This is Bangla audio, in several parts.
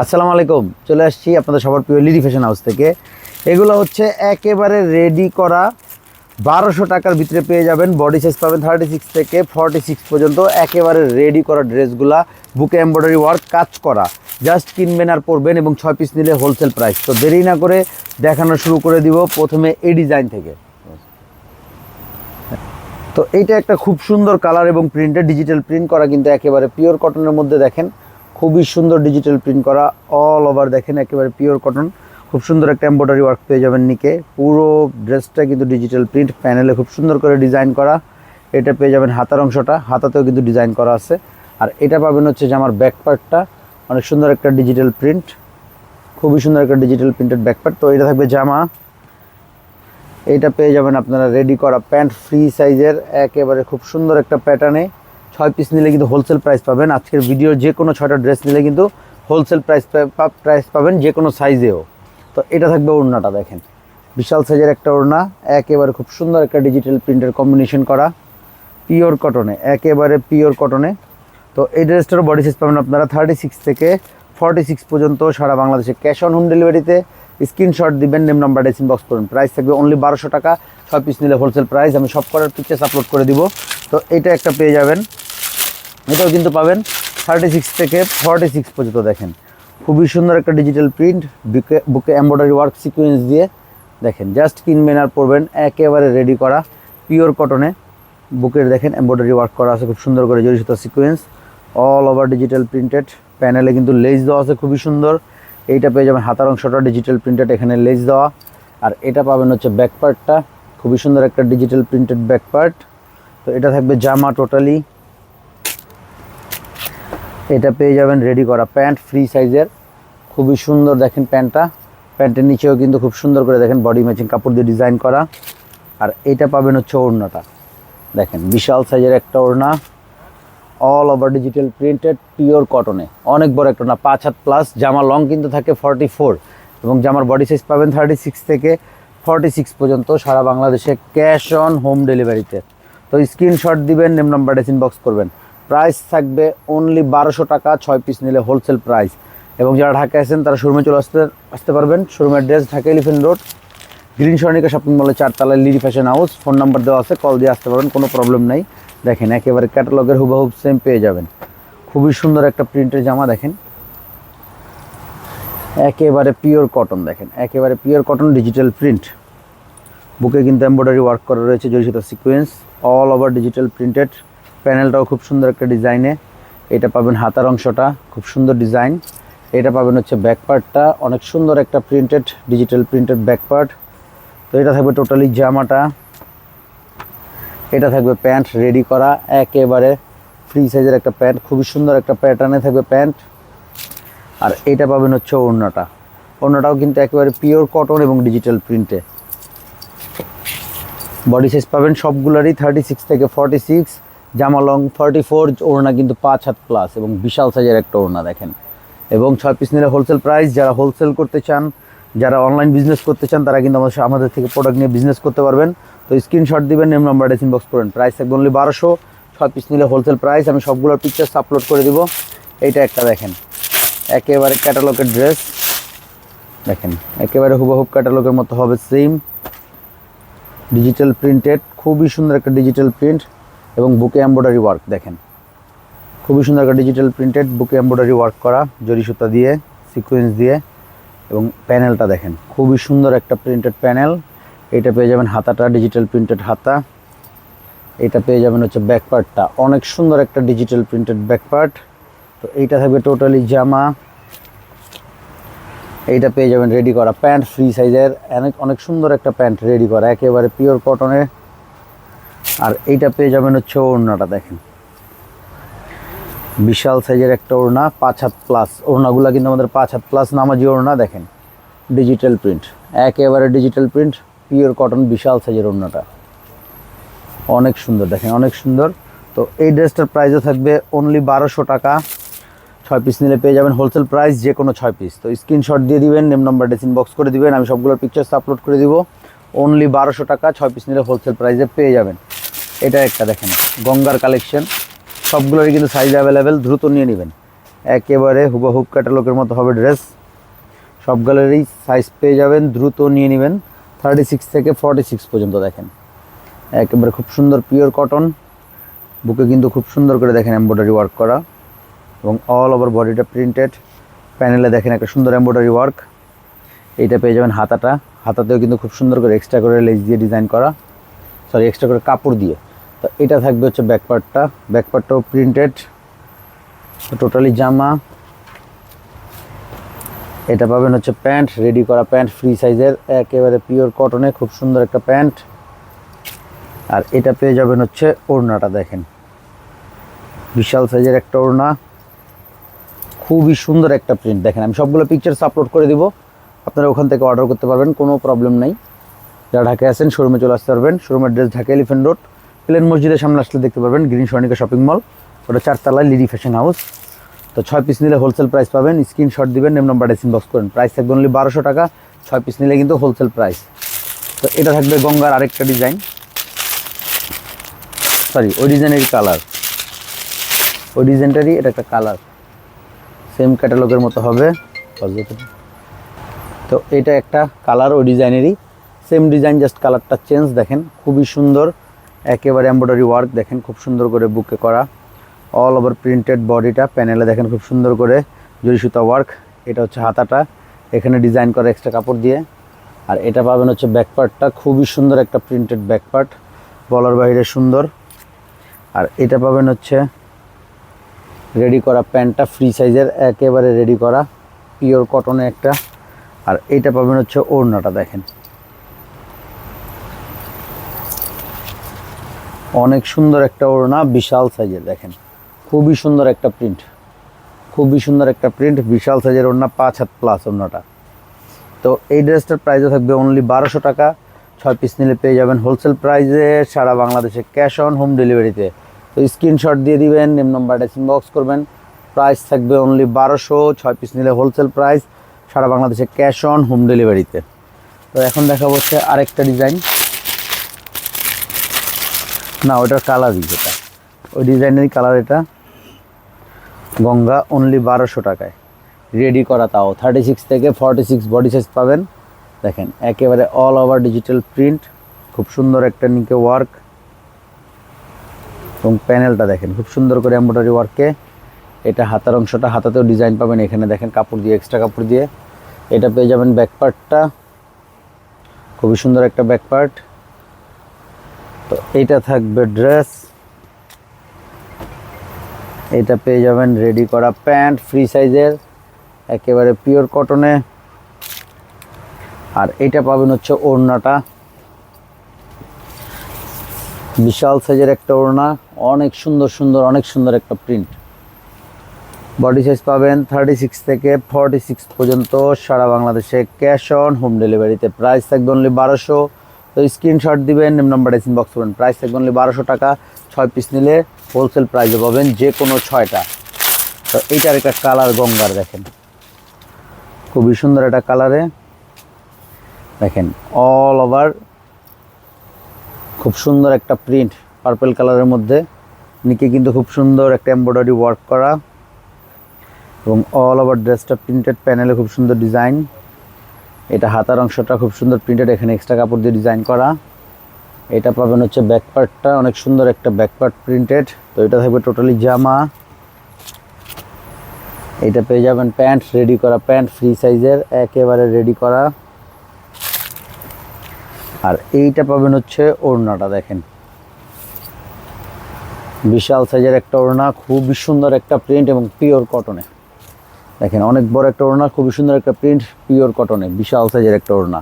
আসসালামু আলাইকুম, চলে আসছি আপনাদের সবার প্রিয় লিডি ফ্যাশন হাউস থেকে। এগুলো হচ্ছে একেবারে রেডি করা 1200 টাকার ভিতরে পেয়ে যাবেন। বডি সাইজ পাবেন 36 থেকে 46 পর্যন্ত। একেবারে রেডি করা ড্রেসগুলা বুকে এমব্রয়ডারি ওয়ার্ক কাজ করা, জাস্ট কিনবেন আর পরবেন এবং 6 পিস নিলে হোলসেল প্রাইস। তো দেরি না করে দেখানো শুরু করে দিব প্রথমে এই ডিজাইন থেকে। তো এইটা একটা খুব সুন্দর কালার এবং প্রিন্টের ডিজিটাল প্রিন্ট করা, কিন্তু একেবারে পিওর কটনের মধ্যে দেখেন খুবই সুন্দর ডিজিটাল প্রিন্ট করা অল ওভার। দেখেন একেবারে পিওর কটন, খুব সুন্দর একটা এমব্রয়ডারি ওয়ার্ক পেয়ে যাবেন নিকে। পুরো ড্রেসটা কিন্তু ডিজিটাল প্রিন্ট, প্যানেলে খুব সুন্দর করে ডিজাইন করা। এটা পেয়ে যাবেন হাতার অংশটা, হাতাতেও কিন্তু ডিজাইন করা আছে। আর এটা পাবেন হচ্ছে যে আমার ব্যাক পার্টটা, অনেক সুন্দর একটা ডিজিটাল প্রিন্ট, খুবই সুন্দর একটা ডিজিটাল প্রিন্টেড ব্যাক পার্ট। তো এটা থাকবে জামা, এইটা পেয়ে যাবেন আপনারা রেডি করা প্যান্ট ফ্রি সাইজের, একেবারে খুব সুন্দর একটা প্যাটার্নে। 6 পিস নিলে কিন্তু হোলসেল প্রাইস পাবেন। আজকের ভিডিওর যে কোনো 6টা ড্রেস নিলে কিন্তু হোলসেল প্রাইস পাবেন যে কোনো সাইজেও। তো এটা থাকবে ওড়নাটা, দেখেন বিশাল সাইজের একটা ওড়না, একেবারে খুব সুন্দর একটা ডিজিটাল প্রিন্টের কম্বিনেশন করা পিওর কটনে, একেবারে পিওর কটনে। তো এই ড্রেসটার বডি সাইজ পাবেন আপনারা 36 থেকে 46 পর্যন্ত সারা বাংলাদেশে। ক্যাশ অন হোম ডেলিভারিতে স্ক্রিনশট দিবেন, নেম নাম্বার ইনবক্স করুন। প্রাইস থাকবে অনলি 1200 টাকা, 6 পিস নিলে হোলসেল প্রাইস। আমি সব করার পিকচার্স আপলোড করে দিব। তো এটা একটা পেয়ে যাবেন, এটাও কিন্তু পাবেন 36 থেকে 46 পর্যন্ত। দেখেন খুবই সুন্দর একটা ডিজিটাল প্রিন্ট, বুকে এমব্রয়ডারি ওয়ার্ক সিকোয়েন্স দিয়ে। দেখেন জাস্ট কিনবেন আর পরবেন, একেবারে রেডি করা পিওর কটনে। বুকের দেখেন এমব্রয়ডারি ওয়ার্ক করা আছে খুব সুন্দর করে, জরি সুতা sequence all over digital printed. প্যানেলে কিন্তু লেস দেওয়া আছে খুবই সুন্দর। এইটা পেয়ে যাবেন হাতার অংশটা ডিজিটাল প্রিন্টেড, এখানে লেস দেওয়া। আর এটা পাবেন হচ্ছে ব্যাক পার্টটা, খুবই সুন্দর একটা ডিজিটাল প্রিন্টেড ব্যাক পার্ট। তো এটা থাকবে জামা টোটালি। এটা পেয়ে যাবেন রেডি করা প্যান্ট ফ্রি সাইজের, খুবই সুন্দর। দেখেন প্যান্টের নিচেও কিন্তু খুব সুন্দর করে দেখেন বডি ম্যাচিং কাপড় দিয়ে ডিজাইন করা। আর এটা পাবেন হচ্ছে ওড়নাটা, দেখেন বিশাল সাইজের একটা ওড়না all over digital printed pure কটনে, অনেক বড় একটা ওড়না, 5 হাত প্লাস। জামা লং কিন্তু থাকে 44 এবং জামার বডি সাইজ পাবেন 36 থেকে 46 পর্যন্ত সারা বাংলাদেশে ক্যাশ অন হোম ডেলিভারিতে। তো স্ক্রিনশট দিবেন, নেম নাম্বার ইনবক্স করবেন। প্রাইস থাকবে অনলি 1200 টাকা, 6 পিস নিলে হোলসেল প্রাইস। এবং যারা ঢাকায় আছেন তারা শোরুমে চলে আসতে পারবেন। শোরুমের address Dhaka Elephant road, green Swarnika shopping মলের 4 তলায় Lidi fashion house. Phone number দেওয়া আছে, কল দিয়ে আসতে পারবেন, কোনো প্রবলেম নাই। দেখেন একেবারে ক্যাটালগের হুবহুব সেম পেয়ে যাবেন। খুবই সুন্দর একটা প্রিন্টের জামা, দেখেন একেবারে পিওর কটন। দেখেন একেবারে পিওর কটন ডিজিটাল প্রিন্ট, বুকে কিন্তু এমব্রয়ডারি ওয়ার্ক করা রয়েছে, জরি সুতা sequence all over digital printed. প্যানেলটাও খুব সুন্দর একটা ডিজাইনে। এটা পাবেন হাতার অংশটা, খুব সুন্দর ডিজাইন। এটা পাবেন হচ্ছে ব্যাক পার্টটা, অনেক সুন্দর একটা printed digital printed back part. তো এটা থাকবে টোটালি জামাটা। এটা থাকবে প্যান্ট রেডি করা, একেবারে ফ্রি সাইজের একটা প্যান্ট, খুবই সুন্দর একটা প্যাটার্নে থাকবে প্যান্ট। আর এটা পাবেন হচ্ছে ওড়নাটাও কিন্তু একেবারে পিওর কটন এবং ডিজিটাল প্রিন্টে। বডি সাইজ পাবেন সবগুলারই 36 থেকে 46, জামা লং 44, ওড়না কিন্তু 5 হাত প্লাস এবং বিশাল সাইজের একটা ওড়না দেখেন। এবং 6 পিস নিলে হোলসেল প্রাইস। যারা হোলসেল করতে চান, যারা অনলাইন বিজনেস করতে চান, তারা কিন্তু আমাদের থেকে প্রোডাক্ট নিয়ে বিজনেস করতে পারবেন। তো স্ক্রিনশট দিবেন, নেম নাম্বার ইনবক্স করবেন। প্রাইস থাকবে অনলি 1200, 6 পিস নিলে হোলসেল প্রাইস। আমি সবগুলোর পিকচার্স আপলোড করে দিব। এইটা একটা দেখেন একেবারে ক্যাটালগের ড্রেস, দেখেন একেবারে হুবহুব ক্যাটালগের মতো হবে, সেম ডিজিটাল প্রিন্টেড, খুবই সুন্দর একটা ডিজিটাল প্রিন্ট এবং বুকে এমব্রয়ডারি ওয়ার্ক। দেখেন খুবই সুন্দর একটা ডিজিটাল প্রিন্টেড, বুকে এমব্রয়ডারি ওয়ার্ক করা জরি সুতা দিয়ে সিকোয়েন্স দিয়ে। এবং প্যানেলটা দেখেন খুবই সুন্দর একটা প্রিন্টেড প্যানেল। এটা পেয়ে যাবেন হাতাটা ডিজিটাল প্রিন্টেড হাতা। এটা পেয়ে যাবেন হচ্ছে ব্যাক পার্টটা, অনেক সুন্দর একটা ডিজিটাল প্রিন্টেড ব্যাক পার্ট। তো এইটা থাকবে টোটালি জামা। এইটা পেয়ে যাবেন রেডি করা প্যান্ট ফ্রি সাইজের, অনেক সুন্দর একটা প্যান্ট রেডি করা, একেবারে পিওর কটনের। আর এইটা পেয়ে যাবেন হচ্ছে ওড়নাটা, দেখেন বিশাল সাইজের একটা ওড়না, 5 হাত প্লাস। ওড়নাগুলো কিন্তু আমাদের 5 হাত প্লাস নামাজি ওড়না। দেখেন ডিজিটাল প্রিন্ট, একেবারে ডিজিটাল প্রিন্ট পিওর কটন, বিশাল সাইজের ওড়নাটা অনেক সুন্দর, দেখেন অনেক সুন্দর। তো এই ড্রেসটার প্রাইসও থাকবে অনলি 1200 টাকা, 6 পিস নিলে পেয়ে যাবেন হোলসেল প্রাইস যে কোনো 6 পিস। তো স্ক্রিনশট দিয়ে দিবেন, নেম নাম্বার ইনবক্স করে দিবেন, আমি সবগুলোর পিকচার্স আপলোড করে দিব। অনলি 1200 টাকা, 6 পিস নিলে হোলসেল প্রাইসে পেয়ে যাবেন। এটা একটা দেখেন গঙ্গার কালেকশন, সবগুলোরই কিন্তু সাইজ অ্যাভেলেবেল, দ্রুত নিয়ে নেবেন। একেবারে হুবহুব ক্যাটালগের মতো হবে ড্রেস। সব গ্যালারি সাইজ পেয়ে যাবেন, দ্রুত নিয়ে নেবেন। 36 থেকে 46 পর্যন্ত দেখেন, একেবারে খুব সুন্দর পিওর কটন। বুকে কিন্তু খুব সুন্দর করে দেখেন এমব্রয়ডারি ওয়ার্ক করা এবং অল ওভার বডিটা প্রিন্টেড। প্যানেলে দেখেন একটা সুন্দর এমব্রয়ডারি ওয়ার্ক। এইটা পেয়ে যাবেন হাতাতেও কিন্তু খুব সুন্দর করে এক্সট্রা করে লেস দিয়ে ডিজাইন করা, এক্সট্রা করে কাপড় দিয়ে। তো এটা থাকবে হচ্ছে ব্যাকপার্টটাও প্রিন্টেড। টোটালি জামা। এটা পাবেন হচ্ছে প্যান্ট, রেডি করা প্যান্ট ফ্রি সাইজের, একেবারে পিওর কটনে খুব সুন্দর একটা প্যান্ট। আর এটা পেয়ে যাবেন হচ্ছে ওড়নাটা, দেখেন বিশাল সাইজের একটা ওড়না, খুবই সুন্দর একটা প্রিন্ট। দেখেন আমি সবগুলো পিকচার্স আপলোড করে দিব, আপনারা ওখান থেকে অর্ডার করতে পারবেন, কোনো প্রবলেম নেই। যারা ঢাকায় আছেন শোরুমে চলে আসতে পারবেন। শোরুমের অ্যাড্রেস ঢাকা এলিফ্যান্ট রোড, প্লেন মসজিদের সামনে আসলে দেখতে পারবেন গ্রিন স্বর্ণিকা শপিং মল, ওটা 4 তলায় লিডি ফ্যাশন হাউস। তো 6 পিস নিলে হোলসেল প্রাইস পাবেন, স্ক্রিনশট দিবেন, নেম নাম্বারটা ইনবক্স করেন। প্রাইস থাকবে অনলি 1200 টাকা, 6 পিস নিলে কিন্তু হোলসেল প্রাইস। তো এটা থাকবে গঙ্গার আরেকটা ডিজাইন, ওই ডিজাইনেরই কালার, ওই ডিজাইনটারই এটা একটা কালার, সেম ক্যাটালগের মতো হবে। তো এটা একটা কালার ওই ডিজাইনেরই, সেম ডিজাইন জাস্ট কালারটা চেঞ্জ। দেখেন খুবই সুন্দর, একেবারে এমব্রয়ডারি ওয়ার্ক দেখেন খুব সুন্দর করে বুকে করা, অল ওভার প্রিন্টেড বডিটা। প্যানেলে দেখেন খুব সুন্দর করে জরি সুতা ওয়ার্ক। এটা হচ্ছে হাতাটা, এখানে ডিজাইন করা এক্সট্রা কাপড় দিয়ে। আর এটা পাবেন হচ্ছে ব্যাকপার্টটা, খুবই সুন্দর একটা প্রিন্টেড ব্যাকপার্ট, বলার বাইরে সুন্দর। আর এটা পাবেন হচ্ছে রেডি করা প্যান্টটা ফ্রি সাইজের, একেবারে রেডি করা পিওর কটনে একটা। আর এটা পাবেন হচ্ছে ওড়নাটা, দেখেন অনেক সুন্দর একটা ওড়না, বিশাল সাইজের, দেখেন খুবই সুন্দর একটা প্রিন্ট, খুবই সুন্দর একটা প্রিন্ট, বিশাল সাইজের ওড়না, 5 হাত প্লাস ওড়নাটা। তো এই ড্রেসটার প্রাইসও থাকবে অনলি 1200 টাকা, 6 পিস নিলে পেয়ে যাবেন হোলসেল প্রাইসে, সারা বাংলাদেশে ক্যাশ অন হোম ডেলিভারিতে। তো স্ক্রিনশট দিয়ে দিবেন, নেম নাম্বারটা ইনবক্স করবেন। প্রাইস থাকবে অনলি 1200, 6 পিস নিলে হোলসেল প্রাইস, সারা বাংলাদেশে ক্যাশ অন হোম ডেলিভারিতে। তো এখন দেখা হচ্ছে আরেকটা ডিজাইন, না ওটার কালারই যেটা, ওই ডিজাইনেরই কালার। এটা গঙ্গা, অনলি 1200 টাকায় রেডি করা, তাও 36 থেকে 46 বডি সাইজ পাবেন। দেখেন একেবারে অল ওভার ডিজিটাল প্রিন্ট, খুব সুন্দর একটা নিকে ওয়ার্ক এবং প্যানেলটা দেখেন খুব সুন্দর করে এমব্রয়ডারি ওয়ার্কে। এটা হাতার অংশটা, হাতাতেও ডিজাইন পাবেন, এখানে দেখেন কাপড় দিয়ে এক্সট্রা কাপড় দিয়ে। এটা পেয়ে যাবেন ব্যাকপার্টটা, খুবই সুন্দর একটা ব্যাকপার্ট। তো এইটা থাকবে ড্রেস, এটা পেয়ে যাবেন রেডি করা প্যান্ট ফ্রি সাইজের, একেবারে পিওর কটনে। আর এটা পাবেন হচ্ছে ওড়নাটা, বিশাল সাইজের একটা ওড়না, অনেক সুন্দর সুন্দর, অনেক সুন্দর একটা প্রিন্ট। বডি সাইজ পাবেন 36 থেকে 46 পর্যন্ত, সারা বাংলাদেশে ক্যাশ অন হোম ডেলিভারিতে। প্রাইস থাকবে অনলি 1200। তো স্ক্রিনশট দিবেন, নেম নাম্বারটা ইনবক্স করবেন। প্রাইস থাকবে অনলি 1200 টাকা, 6 পিস নিলে হোলসেল প্রাইসে পাবেন, যে কোনো 6টা। তো এইটার একটা কালার গঙ্গার, দেখেন খুবই সুন্দর একটা কালারে, দেখেন অল ওভার খুব সুন্দর একটা প্রিন্ট পার্পল কালারের মধ্যে। নিকে কিন্তু খুব সুন্দর একটা এমব্রয়ডারি ওয়ার্ক করা এবং অল ওভার ড্রেসটা প্রিন্টেড, প্যানেলে খুব সুন্দর ডিজাইন। এটা হাতার অংশটা খুব সুন্দর প্রিন্টেড, এখানে এক্সট্রা কাপড় দিয়ে ডিজাইন করা। এটা পাবেন হচ্ছে ব্যাকপার্টটা, অনেক সুন্দর একটা ব্যাকপার্ট প্রিন্টেড। তো এটা থাকবে টোটালি জামা। এটা পেয়ে যাবেন প্যান্ট, রেডি করা প্যান্ট ফ্রি সাইজের, একেবারে রেডি করা। আর এইটা পাবেন হচ্ছে ওড়নাটা, দেখেন বিশাল সাইজের একটা ওড়না, খুবই সুন্দর একটা প্রিন্ট এবং পিওর কটনে। দেখেন অনেক বড় একটা ওড়না, খুবই সুন্দর একটা প্রিন্ট, পিওর কটনে, বিশাল সাইজের একটা ওড়না।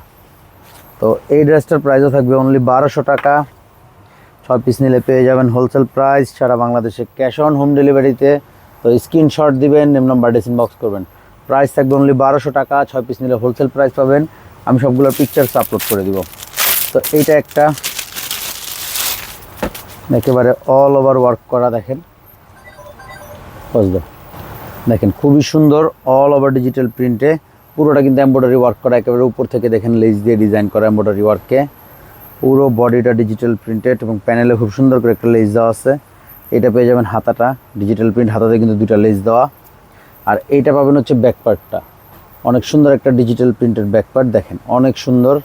তো এই ড্রেসটার প্রাইসও থাকবে অনলি 1200 টাকা, 6 পিস নিলে পেয়ে যাবেন হোলসেল প্রাইস, সারা বাংলাদেশে ক্যাশ অন হোম ডেলিভারিতে। তো স্ক্রিনশট দিবেন, নেম নাম্বারটা ইনবক্স করবেন। প্রাইস থাকবে অনলি 1200 টাকা, 6 পিস নিলে হোলসেল প্রাইস পাবেন। আমি সবগুলোর পিকচার্স আপলোড করে দিব। তো এইটা একটা একেবারে অল ওভার ওয়ার্ক করা, দেখেন দেখেন খুবই সুন্দর অল ওভার ডিজিটাল প্রিন্টে, পুরোটা কিন্তু এমব্রয়ডারি ওয়ার্ক করা, একেবারে উপর থেকে দেখেন লেস দিয়ে ডিজাইন করা এমব্রয়ডারি ওয়ার্কে। পুরো বডিটা ডিজিটাল প্রিন্টেড এবং প্যানেলে খুব সুন্দর করে একটা লেস দেওয়া আছে। এটা পেয়ে যাবেন হাতাটা ডিজিটাল প্রিন্ট, হাতাতে কিন্তু 2টা লেস দেওয়া। আর এইটা পাবেন হচ্ছে ব্যাকপার্টটা, অনেক সুন্দর একটা ডিজিটাল প্রিন্টেড ব্যাকপার্ট দেখেন, অনেক সুন্দর।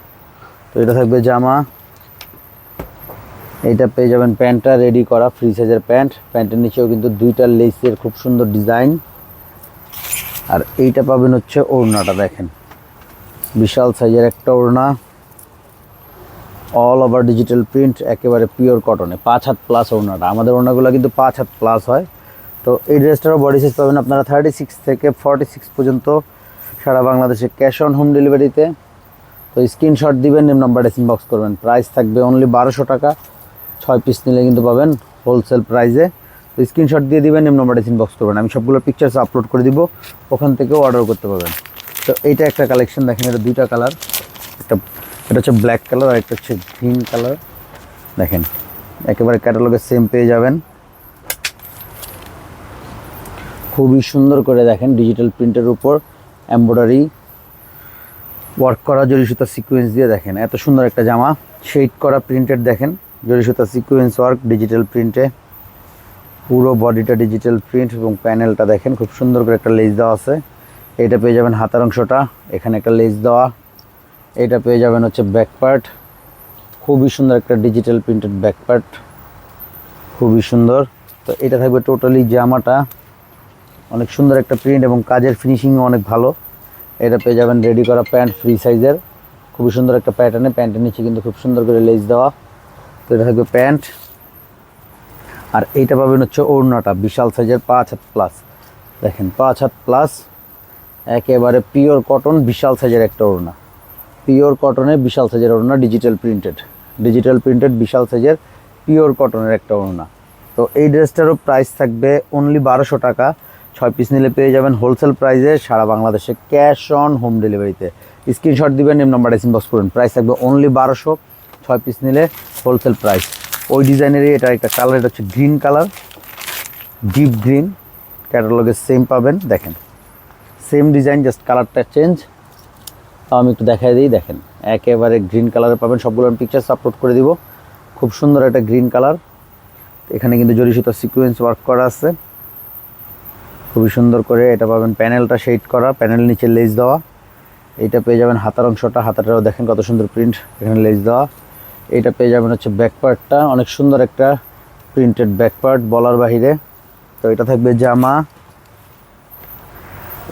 তো এটা থাকবে জামা, এইটা পেয়ে যাবেন প্যান্টটা রেডি করা ফ্রি সাইজের প্যান্ট, প্যান্টের নিচেও কিন্তু দুইটা লেসের খুব সুন্দর ডিজাইন। আর এইটা পাবেন হচ্ছে ওড়নাটা দেখেন, বিশাল সাইজের একটা ওড়না, অল ওভার ডিজিটাল প্রিন্ট, একেবারে পিওর কটনে, 5 হাত প্লাস ওড়নাটা। আমাদের ওড়নাগুলো কিন্তু 5 হাত প্লাস হয়। তো এই ড্রেসটারও বডি সাইজ পাবেন আপনারা 36 থেকে 46 পর্যন্ত সারা বাংলাদেশে, ক্যাশ অন হোম ডেলিভারিতে। তো স্ক্রিনশট দিবেন, নেম নাম্বারটা ইনবক্স করবেন। প্রাইস থাকবে অনলি 1200 টাকা, 6 পিস নিলে কিন্তু পাবেন হোলসেল প্রাইসে। তো স্ক্রিনশট দিয়ে দিবেন, নেম নাম্বারটা ইনবক্স করবেন, আমি সবগুলো পিকচার্স আপলোড করে দিব, ওখান থেকেও অর্ডার করতে পারবেন। তো এইটা একটা কালেকশন দেখেন, এটা দুইটা কালার, এটা হচ্ছে ব্ল্যাক কালার আর একটা হচ্ছে গ্রিন কালার দেখেন, একেবারে ক্যাটালগের সেম পেয়ে যাবেন। খুবই সুন্দর করে দেখেন ডিজিটাল প্রিন্টের উপর এমব্রয়ডারি ওয়ার্ক করা, জরি সুতা সিকোয়েন্স দিয়ে দেখেন এত সুন্দর একটা জামা, শেড করা প্রিন্টেড দেখেন, জরি সুতা সিকোয়েন্স ওয়ার্ক ডিজিটাল প্রিন্টে, পুরো বডিটা ডিজিটাল প্রিন্ট এবং প্যানেলটা দেখেন খুব সুন্দর করে একটা লেস দেওয়া আছে। এটা পেয়ে যাবেন হাতার অংশটা, এখানে একটা লেস দেওয়া। এটা পেয়ে যাবেন হচ্ছে ব্যাক পার্ট, খুবই সুন্দর একটা ডিজিটাল প্রিন্টেড ব্যাক পার্ট, খুবই সুন্দর। তো এটা থাকবে টোটালি জামাটা, অনেক সুন্দর একটা প্রিন্ট এবং কাজের ফিনিশিংও অনেক ভালো। এটা পেয়ে যাবেন রেডি করা প্যান্ট ফ্রি সাইজের, খুবই সুন্দর একটা প্যাটার্নে, প্যান্টের নিচে কিন্তু খুব সুন্দর করে লেস দেওয়া। তো এটা থাকবে প্যান্ট। আর এইটা পাবেন হচ্ছে ওড়নাটা, বিশাল সাইজের 5 হাত প্লাস দেখেন, 5 হাত প্লাস, একেবারে পিওর কটন, বিশাল সাইজের একটা ওড়না, পিওর কটনে বিশাল সাইজের ওড়না, ডিজিটাল প্রিন্টেড বিশাল সাইজের পিওর কটনের একটা ওড়না। তো এই ড্রেসটারও প্রাইস থাকবে অনলি 1200 টাকা, 6 পিস নিলে পেয়ে যাবেন হোলসেল প্রাইসে সারা বাংলাদেশে, ক্যাশ অন হোম ডেলিভারিতে। স্ক্রিনশট দিবেন, নেম নাম্বারটা ইনবক্স করুন। প্রাইস থাকবে অনলি 1200, 6 পিস নিলে হোলসেল প্রাইস। ওই ডিজাইনেরই এটা একটা কালার, এটা হচ্ছে গ্রিন কালার, ডিপ গ্রিন, ক্যাটালগে সেম পাবেন দেখেন, সেম ডিজাইন, জাস্ট কালারটা চেঞ্জ। তাও আমি একটু দেখাই দিই, দেখেন একেবারে গ্রিন কালারে পাবেন, সবগুলো আমি পিকচার্স আপলোড করে দিব। খুব সুন্দর একটা গ্রিন কালার, এখানে কিন্তু জরি সুতা সিকোয়েন্স ওয়ার্ক করা আছে খুবই সুন্দর করে। এটা পাবেন প্যানেলটা শেড করা, প্যানেল নিচে লেস দেওয়া। এইটা পেয়ে যাবেন হাতার অংশটা, হাতাটাও দেখেন কত সুন্দর প্রিন্ট, এখানে লেস দেওয়া। এইটা পেয়ে যাবেন হচ্ছে ব্যাক পার্টটা, অনেক সুন্দর একটা প্রিন্টেড ব্যাক পার্ট বলার বাহিরে। তো এটা থাকবে জামা,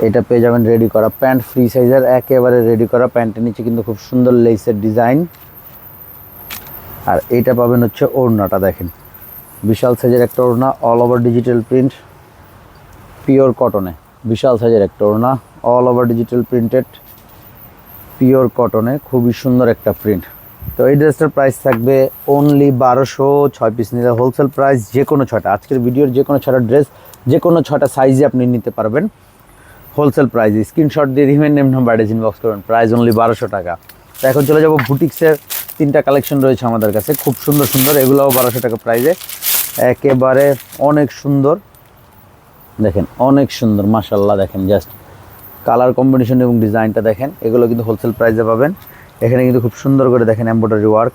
এটা পেয়ে যাবেন রেডি করা প্যান্ট ফ্রি সাইজের, একেবারে রেডি করা, প্যান্টের নিচে কিন্তু খুব সুন্দর লেসের ডিজাইন। আর এইটা পাবেন হচ্ছে ওড়নাটা দেখেন, বিশাল সাইজের একটা ওড়না, all over digital print, pure কটনে, বিশাল সাইজের একটা ওড়না, all over digital printed pure কটনে, খুবই সুন্দর একটা প্রিন্ট। তো এই ড্রেসটার প্রাইস থাকবে অনলি 1200, 6 পিস নিলে হোলসেল প্রাইস। যে কোনো 6টা, আজকের ভিডিওর যে কোনো 6টা ড্রেস, যে কোনো 6টা সাইজে আপনি নিতে পারবেন হোলসেল প্রাইসে। স্ক্রিনশট দিয়ে দিবেন, নেম নাম্বার ইনবক্স করবেন। প্রাইস অনলি 1200 টাকা। তো এখন চলে যাব বুটিক্সের 3টা কালেকশন রয়েছে আমাদের কাছে, খুব সুন্দর সুন্দর, এগুলোও 1200 টাকা প্রাইসে, একেবারে অনেক সুন্দর দেখেন, অনেক সুন্দর মাশাআল্লাহ দেখেন, জাস্ট কালার কম্বিনেশন এবং ডিজাইনটা দেখেন, এগুলো কিন্তু হোলসেল প্রাইসে পাবেন। এখানে কিন্তু খুব সুন্দর করে দেখেন এমব্রয়ডারি ওয়ার্ক,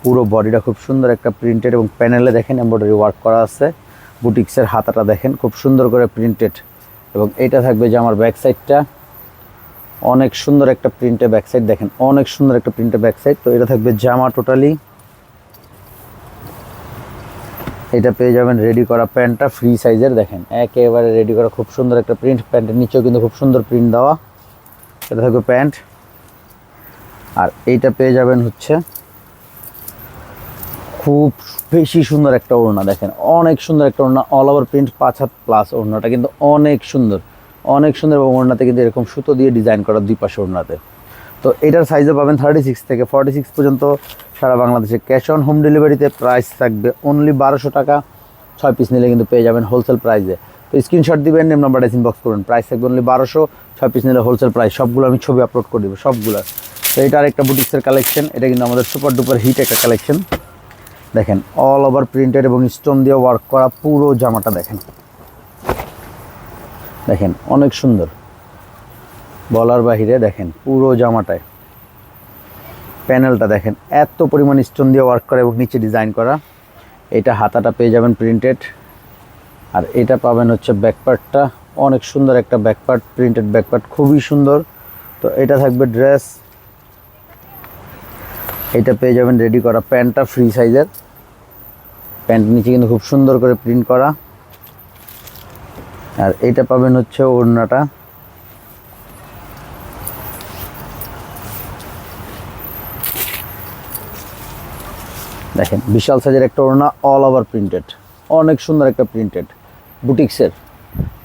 পুরো বডিটা খুব সুন্দর একটা প্রিন্টেড এবং প্যানেলে দেখেন এমব্রয়ডারি ওয়ার্ক করা আছে। বুটিক্সের হাতাটা দেখেন খুব সুন্দর করে প্রিন্টেড, এবং এইটা থাকবে যে আমার ব্যাক সাইডটা, অনেক সুন্দর একটা প্রিন্টে ব্যাক সাইড দেখেন, অনেক সুন্দর একটা প্রিন্টে ব্যাক সাইড। তো এটা থাকবে জামা টোটালি, এটা পেয়ে যাবেন রেডি করা প্যান্টটা ফ্রি সাইজের দেখেন, একেবারে রেডি করা, খুব সুন্দর একটা প্রিন্ট, প্যান্টের নিচেও কিন্তু খুব সুন্দর প্রিন্ট দেওয়া। এটা থাকবে প্যান্ট। আর এইটা পেয়ে যাবেন হচ্ছে খুব বেশি সুন্দর একটা ওড়না দেখেন, অনেক সুন্দর একটা ওড়না, অল ওভার প্রিন্ট, 5 হাত প্লাস ওড়নাটা কিন্তু অনেক সুন্দর, অনেক সুন্দর। এবং ওড়নাতে কিন্তু এরকম সুতো দিয়ে ডিজাইন করা দুই পাশে ওড়নাতে। তো এটার সাইজও পাবেন 36 থেকে 46 পর্যন্ত সারা বাংলাদেশে, ক্যাশ অন হোম ডেলিভারিতে। প্রাইস থাকবে অনলি 1200 টাকা, 6 পিস নিলে কিন্তু পেয়ে যাবেন হোলসেল প্রাইসে। তো স্ক্রিনশট দিবেন, নেম নাম্বারটা ইনবক্স করুন। প্রাইস থাকবে অনলি 1200, 6 পিস নিলে হোলসেল প্রাইস। সবগুলো আমি ছবি আপলোড করে দেবো সবগুলো। তো এটা আরেকটা বুটিক্সের কালেকশন, এটা কিন্তু আমাদের সুপার ডুপার হিট একটা কালেকশন দেখেন, অল ওভার প্রিন্টেড এবং স্টোন দিয়ে ওয়ার্ক করা পুরো জামাটা দেখেন, দেখেন অনেক সুন্দর বলার বাহিরে দেখেন, পুরো জামাটায় প্যানেলটা দেখেন এত পরিমাণ স্টোন দিয়ে ওয়ার্ক করা এবং নিচে ডিজাইন করা। এটা হাতাটা পেয়ে যাবেন প্রিন্টেড, আর এটা পাবেন হচ্ছে ব্যাক পার্টটা, অনেক সুন্দর একটা ব্যাকপার্ট, প্রিন্টেড ব্যাকপার্ট, খুবই সুন্দর। তো এটা থাকবে ড্রেস, এটা পেয়ে যাবেন রেডি করা প্যান্টটা ফ্রি সাইজের, প্যান্ট নিচে কিন্তু খুব সুন্দর করে প্রিন্ট করা। আর এটা পাবেন হচ্ছে ওড়নাটা, দেখেন বিশাল সাইজের একটা ওড়না, অল ওভার প্রিন্টেড, অনেক সুন্দর একটা প্রিন্টেড বুটিক্সের।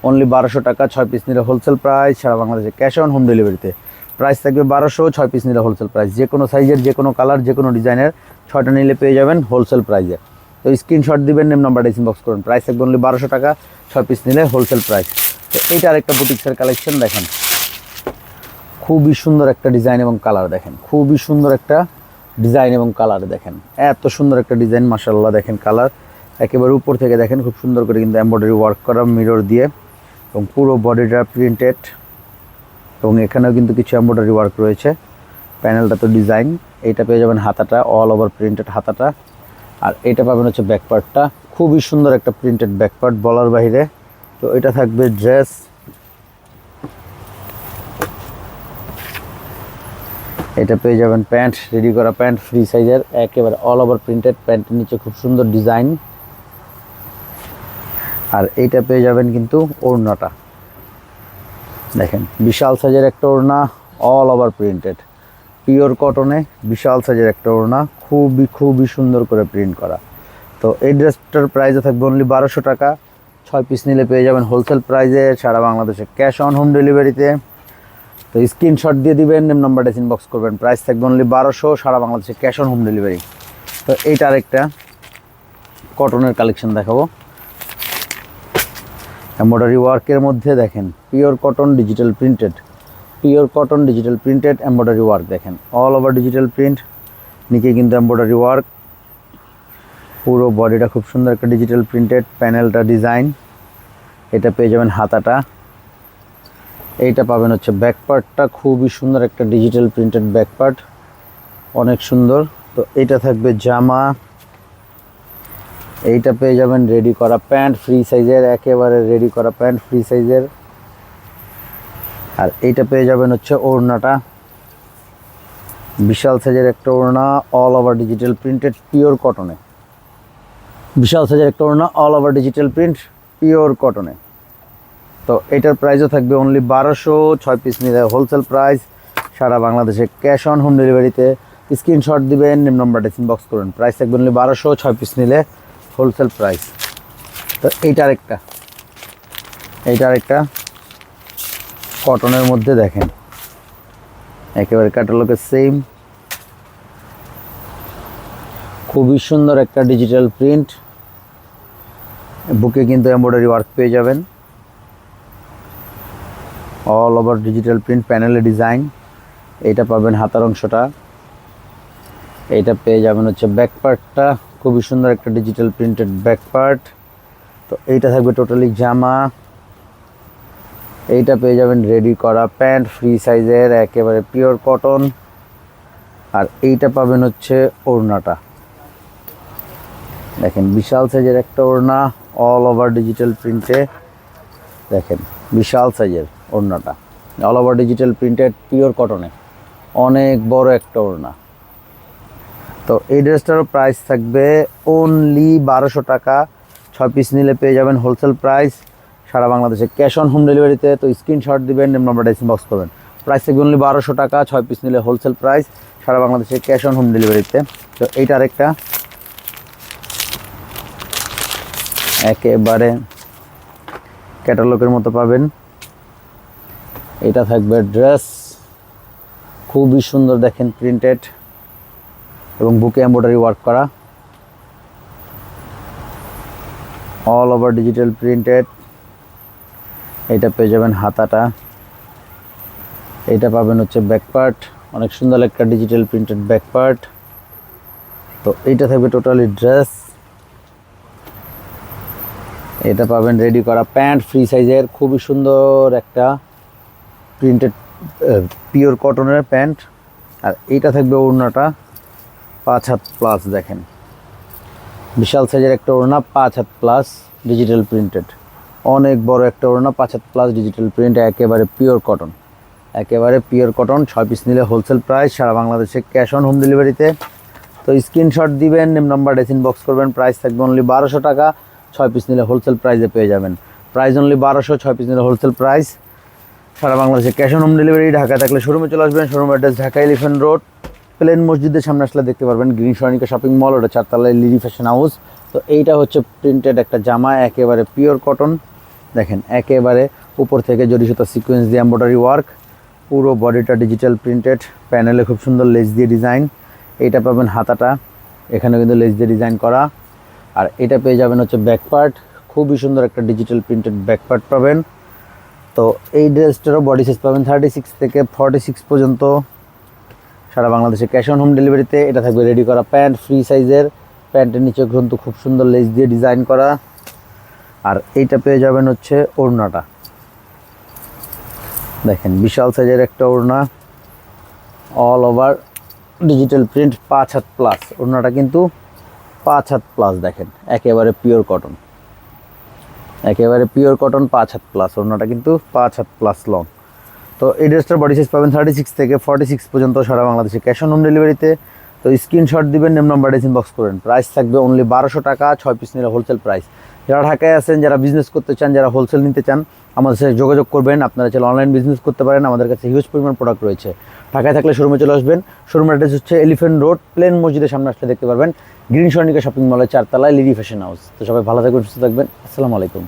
অনলি 1200 টাকা, 6 পিস নিলে হোলসেল প্রাইস, সারা বাংলাদেশে ক্যাশ অন হোম ডেলিভারিতে। প্রাইস থাকবে 1200, 6 পিস নিলে হোলসেল প্রাইস। যে কোনো সাইজের, যে কোনো কালার, যে কোনো ডিজাইনের 6টা নিলে পেয়ে যাবেন হোলসেল প্রাইসে। তো স্ক্রিনশট দিবেন, নেম নাম্বারটা ইনবক্স করুন। প্রাইস থাকবে অনলি 1200 টাকা, 6 পিস নিলে হোলসেল প্রাইস। তো এইটা আরেকটা বুটিক্সের কালেকশন, দেখেন খুবই সুন্দর একটা ডিজাইন এবং কালার, দেখেন খুবই সুন্দর একটা ডিজাইন এবং কালার, দেখেন এত সুন্দর একটা ডিজাইন, মাশাআল্লাহ। দেখেন কালার একেবারে উপর থেকে দেখেন খুব সুন্দর করে কিন্তু এমব্রয়ডারি ওয়ার্ক করা মিরর দিয়ে, এবং পুরো বডিটা প্রিন্টেড, এবং এখানেও কিন্তু কিছু এমব্রয়ডারি ওয়ার্ক রয়েছে। প্যানেলটা তো ডিজাইন। এইটা পেয়ে যাবেন হাতাটা, অল ওভার প্রিন্টেড হাতাটা। আর এটা পাবেন হচ্ছে ব্যাকপার্টটা, খুবই সুন্দর একটা প্রিন্টেড ব্যাকপার্ট বলার বাইরে। তো এটা থাকবে ড্রেস, এটা পেয়ে যাবেন প্যান্ট, রেডি করা প্যান্ট ফ্রি সাইজের, একেবারে অল ওভার প্রিন্টেড, প্যান্টের নিচে খুব সুন্দর ডিজাইন। আর এইটা পেয়ে যাবেন কিন্তু ওড়নাটা, দেখেন বিশাল সাইজের একটা ওড়না, অল ওভার প্রিন্টেড, পিওর কটনে বিশাল সাইজের একটা ওড়না, খুবই খুবই সুন্দর করে প্রিন্ট করা। তো এই ড্রেসটার প্রাইসে থাকবে অনলি 1200 টাকা, 6 পিস নিলে পেয়ে যাবেন হোলসেল প্রাইসে, সারা বাংলাদেশে ক্যাশ অন হোম ডেলিভারিতে। তো স্ক্রিনশট দিয়ে দিবেন, নেম নাম্বারটা ইনবক্স করবেন। প্রাইস থাকবে অনলি 1200, সারা বাংলাদেশে ক্যাশ অন হোম ডেলিভারি। তো এইটা আরেকটা কটনের কালেকশন দেখাবো, এমব্রয়ডারি ওয়ার্কের মধ্যে, দেখেন pure cotton digital printed, pure cotton digital printed embroidery work, দেখেন অল ওভার ডিজিটাল প্রিন্ট, নিচে কিন্তু এমব্রয়ডারি ওয়ার্ক, পুরো বডিটা খুব সুন্দর একটা ডিজিটাল প্রিন্টেড, প্যানেলটা ডিজাইন। এটা পেয়ে যাবেন হাতাটা, এইটা পাবেন হচ্ছে ব্যাকপার্টটা, খুবই সুন্দর একটা ডিজিটাল প্রিন্টেড ব্যাকপার্ট, অনেক সুন্দর। তো এইটা থাকবে জামা, এইটা পেয়ে যাবেন রেডি করা প্যান্ট ফ্রি সাইজের, একেবারে রেডি করা প্যান্ট ফ্রি সাইজের। আর এইটা পেয়ে যাবেন হচ্ছে ওড়নাটা, বিশাল সাইজের একটা ওড়না, all over digital printed pure কটনে, বিশাল সাইজের একটা ওড়না, all over digital print pure কটনে। তো এটার প্রাইসও থাকবে অনলি 1200, 6 পিস নিলে হোলসেল প্রাইস, সারা বাংলাদেশে ক্যাশ অন হোম ডেলিভারিতে। স্ক্রিনশট দিবেন, নেম নাম্বারটা ইনবক্স করুন। প্রাইস থাকবে অনলি 1200, 6 পিস নিলে হোলসেল প্রাইস। তো এইটা আরেকটা কটনের মধ্যে, দেখেন একেবারে ক্যাটালগের সেম, খুবই সুন্দর একটা ডিজিটাল প্রিন্ট, বুকে কিন্তু এমব্রয়ডারি ওয়ার্ক পেয়ে যাবেন, অল ওভার ডিজিটাল প্রিন্ট, প্যানেলে ডিজাইন। এইটা পাবেন হাতার অংশটা, এইটা পেয়ে যাবেন হচ্ছে ব্যাকপার্টটা, খুবই সুন্দর একটা ডিজিটাল প্রিন্টেড ব্যাকপার্ট। তো এইটা থাকবে টোটালি জামা, এইটা পেয়ে যাবেন রেডি করা প্যান্ট ফ্রি সাইজের, একেবারে পিওর কটন। আর এইটা পাবেন হচ্ছে ওড়নাটা, দেখেন বিশাল সাইজের একটা ওড়না, অল ওভার ডিজিটাল প্রিন্টে, দেখেন বিশাল সাইজের ওড়নাটা, all over digital printed pure কটনে, অনেক বড় একটা ওড়না। তো এই ড্রেসটারও প্রাইস থাকবে অনলি 1200 টাকা, 6 পিস নিলে পেয়ে যাবেন হোলসেল প্রাইস, সারা বাংলাদেশে ক্যাশ অন হোম ডেলিভারিতে। তো স্ক্রিনশট দিবেন, নেম নাম্বারটা ইনবক্স করবেন। প্রাইস থাকবে অনলি 1200 টাকা, 6 পিস নিলে হোলসেল প্রাইস, সারা বাংলাদেশে ক্যাশ অন হোম ডেলিভারিতে। তো এইটা আরেকটা একেবারে ক্যাটালগের মতো পাবেন, এটা থাকবে ড্রেস, খুবই সুন্দর, দেখেন প্রিন্টেড এবং বুকে এমব্রয়ডারি ওয়ার্ক করা, অল ওভার ডিজিটাল প্রিন্টেড। এটা পেয়ে যাবেন হাতাটা, এটা পাবেন হচ্ছে ব্যাকপার্ট, অনেক সুন্দর একটা ডিজিটাল প্রিন্টেড ব্যাকপার্ট। তো এইটা থাকবে টোটালি ড্রেস, এটা পাবেন রেডি করা প্যান্ট ফ্রি সাইজের, খুবই সুন্দর একটা প্রিন্টেড পিওর কটনের প্যান্ট। আর এইটা থাকবে ওড়নাটা 5 হাত প্লাস, দেখেন বিশাল সাইজের একটা ওড়না, 5 হাত প্লাস ডিজিটাল প্রিন্টেড, অনেক বড় একটা ওড়না, 5 হাত প্লাস ডিজিটাল প্রিন্ট, একেবারে পিওর কটন, একেবারে পিওর কটন। 6 পিস নিলে হোলসেল প্রাইস, সারা বাংলাদেশে ক্যাশ অন হোম ডেলিভারিতে। তো স্ক্রিনশট দিবেন, নেম নাম্বার ইনবক্স করবেন। প্রাইস থাকবে অনলি 1200 টাকা, 6 পিস নিলে হোলসেল প্রাইসে পেয়ে যাবেন। প্রাইস অনলি 1200, 6 পিস নিলে হোলসেল প্রাইস, সারা বাংলাদেশে cash on home delivery. Dhaka থাকলে শোরুমে চলে আসবেন। Showroom address Dhaka Elephant Road, প্লেন মসজিদের সামনে আসলে দেখতে পারবেন গ্রিন সরণিকা শপিং মল, ওটা 4 তলায় লিলি ফ্যাশন হাউস। তো এইটা হচ্ছে প্রিন্টেড একটা জামা, একেবারে পিওর কটন। দেখেন একেবারে উপর থেকে জরি সুতা সিকোয়েন্স দিয়ে এমব্রয়ডারি ওয়ার্ক, পুরো বডিটা ডিজিটাল প্রিন্টেড, প্যানেলে খুব সুন্দর লেস দিয়ে ডিজাইন। এইটা পাবেন হাতাটা, এখানে কিন্তু লেস দিয়ে ডিজাইন করা। আর এটা পেয়ে যাবেন হচ্ছে ব্যাক পার্ট, খুবই সুন্দর একটা ডিজিটাল প্রিন্টেড ব্যাক পার্ট পাবেন। তো এই ড্রেসটারও বডি সাইজ পাবেন 36 থেকে 46 পর্যন্ত, সারা বাংলাদেশে ক্যাশ অন হোম ডেলিভারিতে। এটা থাকবে রেডি করা প্যান্ট, ফ্রি সাইজের। প্যান্টের নিচে কিন্তু খুব সুন্দর লেস দিয়ে ডিজাইন করা। আর এইটা পেয়ে যাবেন হচ্ছে ওড়নাটা, দেখেন বিশাল সাইজের একটা ওড়না, অল ওভার ডিজিটাল প্রিন্ট, 5 হাত প্লাস। ওড়নাটা কিন্তু 5 হাত প্লাস, দেখেন একেবারে পিওর কটন, একেবারে পিওর কটন, 5 হাত প্লাস। ওড়নাটা কিন্তু 5 হাত প্লাস লং। তো এই ড্রেসটার বডি সাইজ পাবেন 36 থেকে 46 পর্যন্ত, সারা বাংলাদেশে ক্যাশ অন হোম ডেলিভারিতে। তো স্ক্রিনশট দিবেন, নেম নাম্বার ইনবক্স করবেন। প্রাইস থাকবে অনলি 1200 টাকা, 6 পিস নিলে হোলসেল প্রাইস। যারা ঢাকায় আছেন, যারা বিজনেস করতে চান, যারা হোলসেল নিতে চান, আমাদের সাথে যোগাযোগ করবেন। আপনারা চাইলে অনলাইন বিজনেস করতে পারেন, আমাদের কাছে হিউজ পরিমাণ প্রোডাক্ট রয়েছে। ঢাকায় থাকলে শোরুমে চলে আসবেন। শোরুমের অ্যাড্রেস হচ্ছে এলিফ্যান্ট রোড, প্লেন মসজিদের সামনে আসলে দেখতে পারবেন গ্রিন সরণিকা শপিং মলের 4 তলায় লিলি ফ্যাশন হাউস। তো সবাই ভালো থাকবেন, সুস্থ থাকবেন। আসসালামু আলাইকুম।